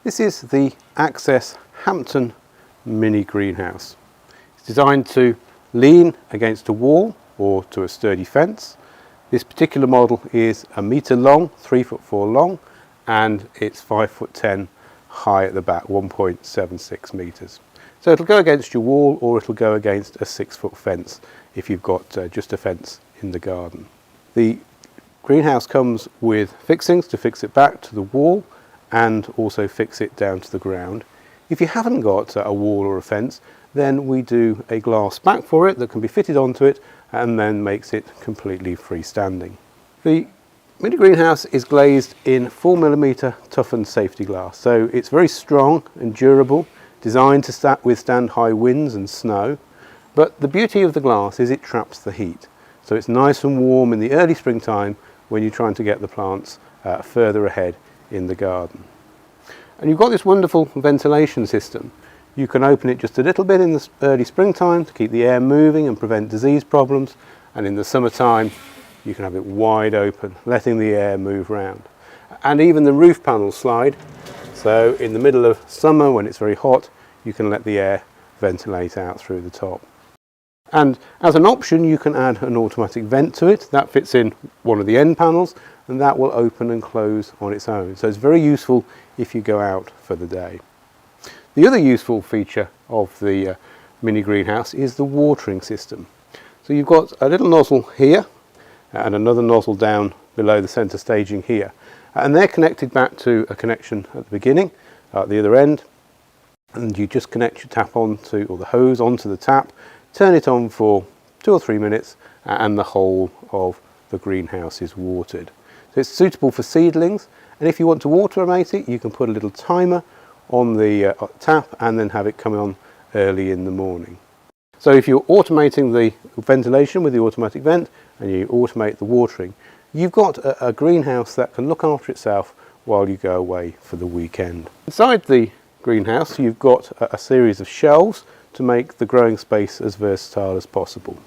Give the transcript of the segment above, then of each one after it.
This is the Access Hampton mini greenhouse. It's designed to lean against a wall or to a sturdy fence. This particular model is 1 metre long, 3'4" long, and it's 5'10" high at the back, 1.76 metres. So it'll go against your wall or it'll go against a 6-foot fence if you've got just a fence in the garden. The greenhouse comes with fixings to fix it back to the wall and also fix it down to the ground. If you haven't got a wall or a fence, then we do a glass back for it that can be fitted onto it and then makes it completely freestanding. The mini greenhouse is glazed in 4mm toughened safety glass, so it's very strong and durable, designed to withstand high winds and snow. But the beauty of the glass is it traps the heat, so it's nice and warm in the early springtime when you're trying to get the plants further ahead in the garden. And you've got this wonderful ventilation system. You can open it just a little bit in the early springtime to keep the air moving and prevent disease problems, and in the summertime you can have it wide open, letting the air move around. And even the roof panels slide, so in the middle of summer when it's very hot, you can let the air ventilate out through the top. And as an option, you can add an automatic vent to it. That fits in one of the end panels, and that will open and close on its own. So it's very useful if you go out for the day. The other useful feature of the mini greenhouse is the watering system. So you've got a little nozzle here and another nozzle down below the centre staging here. And they're connected back to a connection at the beginning, at the other end. And you just connect your tap onto, or the hose onto the tap, turn it on for 2 or 3 minutes, and the whole of the greenhouse is watered. So it's suitable for seedlings, and if you want to automate it, you can put a little timer on the tap and then have it come on early in the morning. So if you're automating the ventilation with the automatic vent and you automate the watering, you've got a greenhouse that can look after itself while you go away for the weekend. Inside the greenhouse you've got a series of shelves to make the growing space as versatile as possible.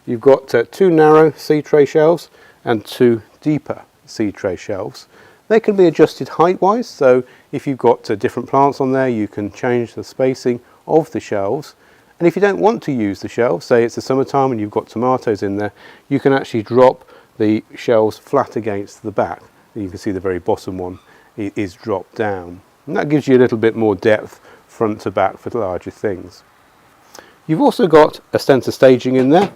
You've got 2 narrow seed tray shelves and 2 deeper seed tray shelves. They can be adjusted height-wise, so if you've got different plants on there, you can change the spacing of the shelves. And if you don't want to use the shelves, say it's the summertime and you've got tomatoes in there, you can actually drop the shelves flat against the back. You can see the very bottom one is dropped down. And that gives you a little bit more depth front to back for larger things. You've also got a centre staging in there.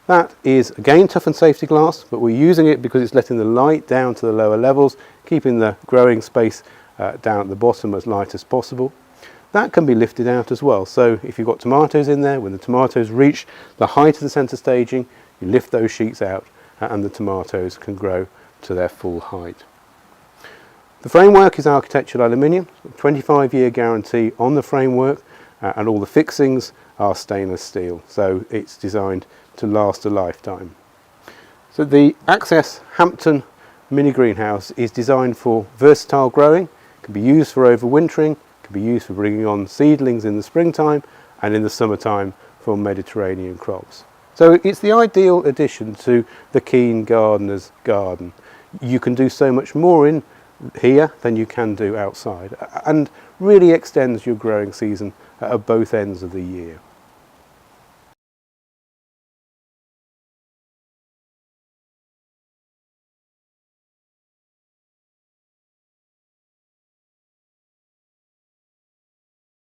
That is again toughened safety glass, but we're using it because it's letting the light down to the lower levels, keeping the growing space down at the bottom as light as possible. That can be lifted out as well, so if you've got tomatoes in there, when the tomatoes reach the height of the centre staging, you lift those sheets out and the tomatoes can grow to their full height. The framework is architectural aluminium, 25-year guarantee on the framework, and all the fixings are stainless steel, so it's designed to last a lifetime. So the Access Hampton mini greenhouse is designed for versatile growing, can be used for overwintering, can be used for bringing on seedlings in the springtime, and in the summertime for Mediterranean crops. So it's the ideal addition to the keen gardener's garden. You can do so much more in here than you can do outside, and really extends your growing season at both ends of the year.